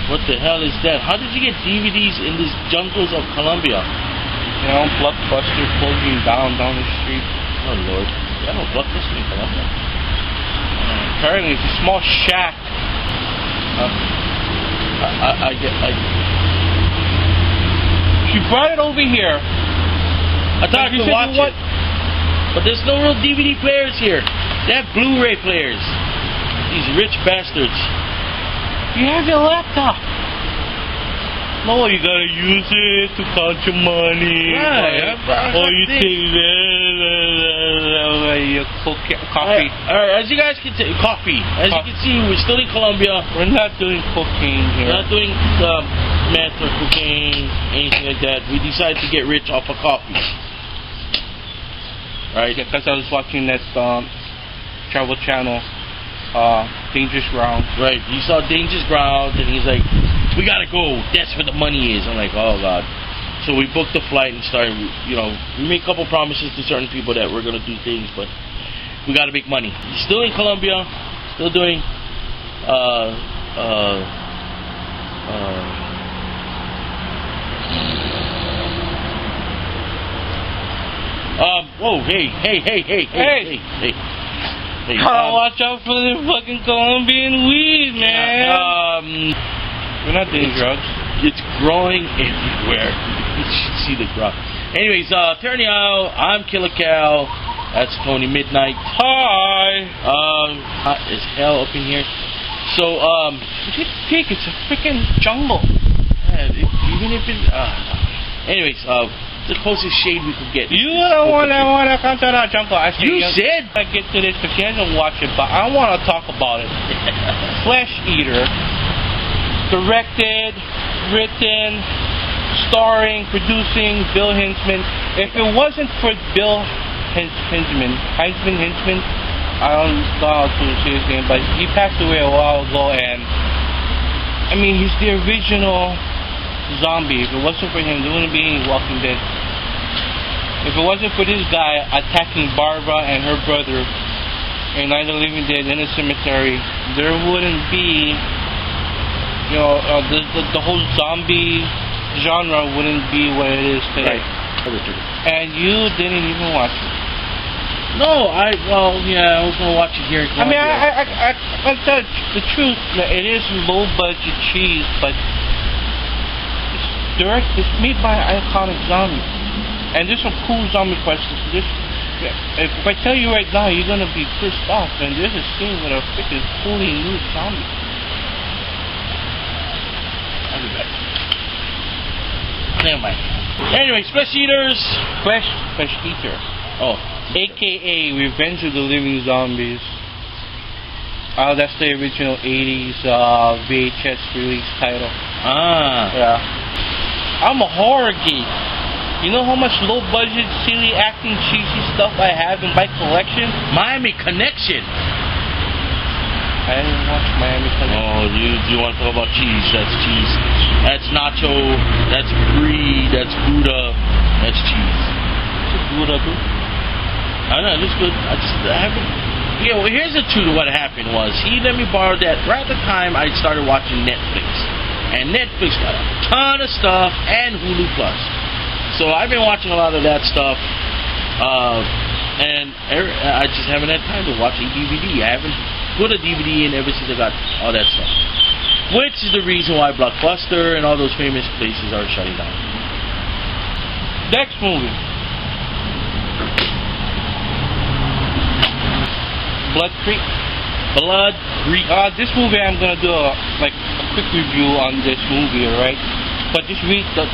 What the hell is that? How did you get DVDs in these jungles of Colombia? You know, Blockbuster closing down the street. Oh Lord. I don't Blockbuster in Colombia. Apparently it's a small shack. She brought it over here. I thought you could watch it. But there's no real DVD players here. They have Blu-ray players. These rich bastards. You have your laptop. No, you gotta use it to count your money. Right. Or you take coffee. Alright, as you guys can see, coffee. As you can see, we're still in Colombia. We're not doing cocaine here. We're not doing meth or cocaine, anything like that. We decided to get rich off of coffee. Right? Because I was watching that travel channel, Dangerous Ground. Right. He saw Dangerous Ground and he's like, we gotta go. That's where the money is. I'm like, oh God. So we booked the flight and started, you know, we made a couple promises to certain people that we're gonna do things, but we gotta make money. Still in Colombia, still doing whoa, hey. Gotta watch out for the fucking Colombian weed, man. We're not doing drugs. It's growing everywhere. You should see the growth. Anyways, turning out, I'm Killah. That's Tony Midnight. Hi. Hot as hell up in here. So, it's a freaking jungle. Even if it, anyways, the closest shade we could get. You don't want to come to that jungle. You said I get to this because he hasn't watched it, but I want to talk about it. Flesh Eater, directed, written, starring, producing Bill Hinzman. If it wasn't for Bill Hinzman, I don't know how to say his name, but he passed away a while ago, and I mean he's the original zombie. If it wasn't for him, there wouldn't be any Walking Dead. If it wasn't for this guy attacking Barbara and her brother in Night of the Living Dead in a cemetery, there wouldn't be, you know, the whole zombie genre wouldn't be what it is today. Right. And you didn't even watch it. No, I was gonna watch it here. I mean, I tell the truth, it is low budget cheese, but it's made by iconic zombies, and there's some cool zombie questions. If I tell you right now, you're gonna be pissed off. And there's a scene with a freaking fully nude zombie. I'll be back. Never mind. Anyway, Flesh Eaters. Flesh Eater. Oh. AKA Revenge of the Living Zombies. That's the original 80s VHS release title. Yeah. I'm a horror geek. You know how much low budget, silly acting, cheesy stuff I have in my collection? Miami Connection. I didn't watch Miami Connection. Oh, you want to talk about cheese? That's cheese. That's nacho. That's brie. That's Gouda. That's cheese. It's Gouda too. I know, it looks good. I haven't. Yeah, well, here's the truth of what happened was he let me borrow that right at the time I started watching Netflix. And Netflix got a ton of stuff and Hulu Plus. So I've been watching a lot of that stuff. And I just haven't had time to watch a DVD. I haven't put a DVD in ever since I got all that stuff. Which is the reason why Blockbuster and all those famous places are shutting down. Next movie. Blood Creek. This movie, I'm gonna do a quick review on this movie, alright? But just read the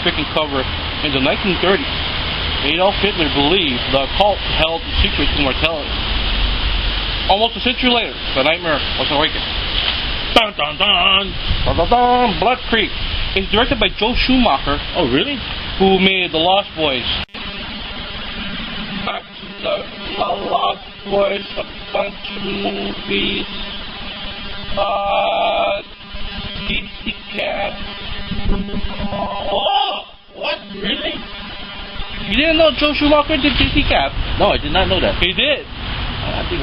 freaking cover. In the 1930s, Adolf Hitler believed the occult held the secret to mortality. Almost a century later, the nightmare was awakened. Dun dun dun! Dun dun dun! Blood Creek. It's directed by Joe Schumacher. Oh, really? Who made The Lost Boys. The Lost Boys, a bunch of movies. DC Cat. Oh! What? Really? You didn't know Joe Schumacher did DC Cap? No, I did not know that. He did.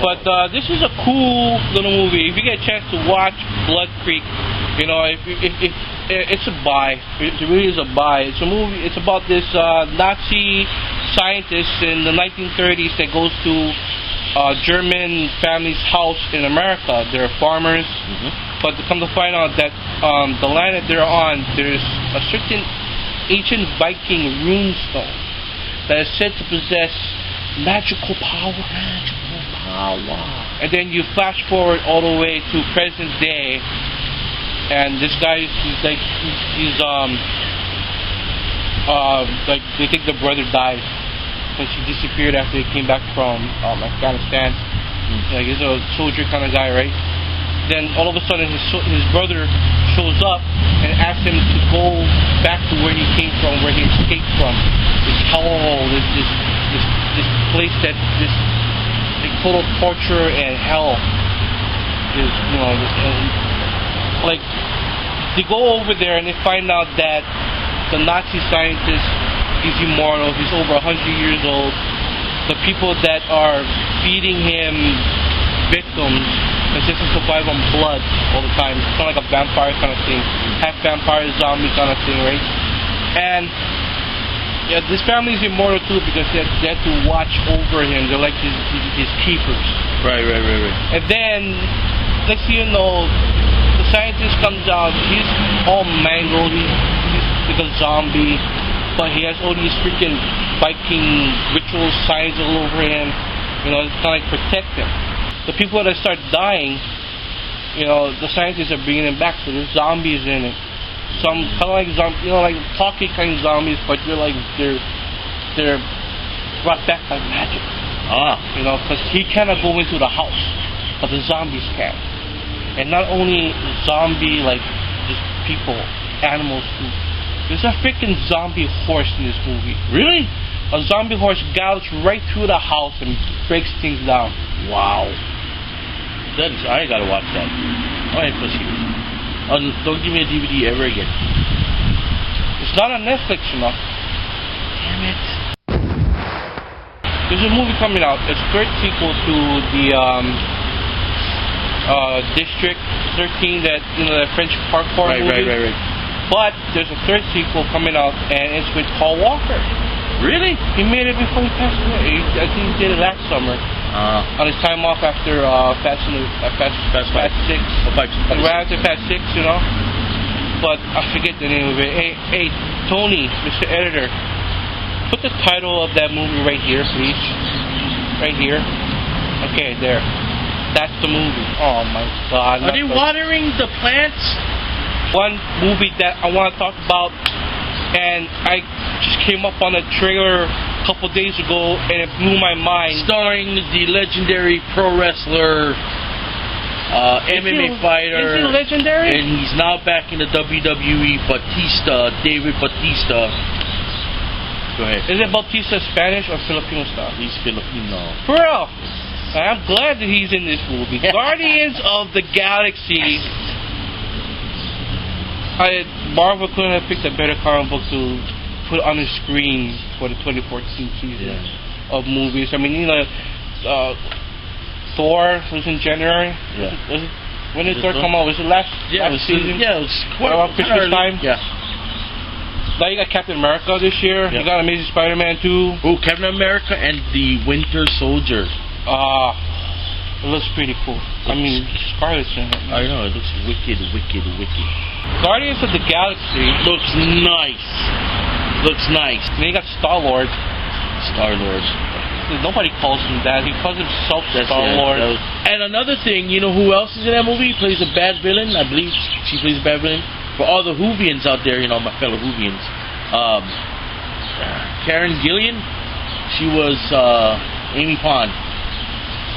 But this is a cool little movie. If you get a chance to watch Blood Creek, You know, if it's a buy. It really is a buy. It's a movie. It's about this Nazi scientist in the 1930s that goes to a German family's house in America. They're farmers, but come to find out that the land that they're on, there's a certain ancient Viking runestone that is said to possess magical power. And then you flash forward all the way to present day, and this guy he's like they think the brother died because he disappeared after he came back from Afghanistan. Like he's a soldier kind of guy, right? Then all of a sudden his brother shows up and asks him to go back to where he came from, where he escaped from. This hellhole, this place that this total torture and hell is, you know, like they go over there and they find out that the Nazi scientist is immortal. He's over 100 years old. The people that are feeding him victims is just to survive on blood all the time. It's kind of like a vampire kind of thing, half vampire zombie kind of thing, right? And yeah, this family is immortal too because they have to watch over him. They're like his keepers. Right. And then, next thing you know, the scientist comes out. He's all mangled. He's like a zombie, but he has all these freaking Viking ritual signs all over him. You know, it's kind of like protect him. The people that start dying, you know, the scientists are bringing them back. So there's zombies in it. Some kind of like zombies, you know, like talking kind of zombies, but they're they're brought back by magic. You know, because he cannot go into the house, but the zombies can. And not only zombie like just people, animals too. There's a freaking zombie horse in this movie. Really? A zombie horse gallops right through the house and breaks things down. Wow. I gotta watch that. Alright, proceed. Don't give me a DVD ever again. It's not on Netflix, you know. Damn it. There's a movie coming out. It's a third sequel to the District 13, that, you know, that French parkour movie. Right. But there's a third sequel coming out, and it's with Paul Walker. Really? He made it before he passed away. I think he did it last summer. On his time off after Fast 6. Right after Fast 6, you know. But I forget the name of it. Hey, Tony, Mr. Editor, put the title of that movie right here, please. Right here. Okay, there. That's the movie. Oh my God. Are they watering the plants? One movie that I want to talk about, and I just came up on a trailer a couple days ago, and it blew my mind. Starring the legendary pro wrestler, MMA fighter. Is he legendary? And he's now back in the WWE, David Batista. Go ahead. Is it Batista Spanish or Filipino style? He's Filipino. For real? I'm glad that he's in this movie. Guardians of the Galaxy. Marvel couldn't have picked a better comic book to put on the screen for the 2014 season of movies. I mean, you know, Thor was in January. Yeah. When did Thor come out? Was it last season? Yeah, it was quite around Christmas time. Yeah. Now you got Captain America this year. You got Amazing Spider-Man 2. Oh, Captain America and the Winter Soldier. It looks pretty cool. I mean, Scarlet's in it. I know, it looks wicked. Guardians of the Galaxy looks nice. And then you got Star-Lord. Nobody calls him that. He calls himself Star-Lord. And another thing, you know who else is in that movie? He plays a bad villain. I believe she plays a bad villain. For all the Whovians out there, you know, my fellow Whovians. Karen Gillian. She was Amy Pond.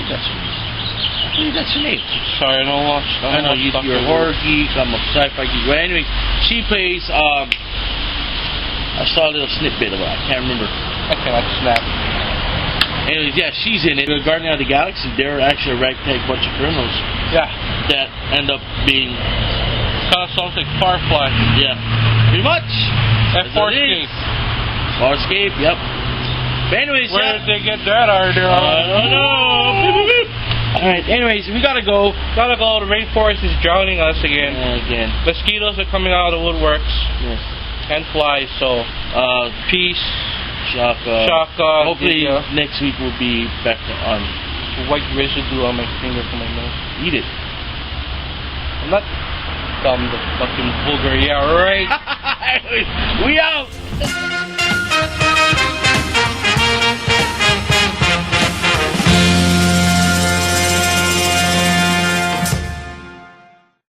I believe that's her name. Sorry, I don't watch. I know you're a horror geek. I'm a sci-fi geek. But anyway, she plays. I saw a little snippet of it. I can't remember. Okay, like snap. Anyways, yeah, she's in it. The Guardian of the Galaxy. They're actually a ragtag bunch of criminals. Yeah. That end up being. Kind of sounds like Firefly. Yeah. Pretty much. And Farscape. Farscape. Yep. But anyways, where did they get that idea? I don't know. Alright, anyways, we gotta go. Gotta go. The rainforest is drowning us again. Again. Mosquitoes are coming out of the woodworks. Yes. And flies, so peace. Shaka. Hopefully yeah. next week we'll be back on. White residue on my finger from my nose. Eat it. I'm not dumb, the fucking booger. Yeah, right. We out.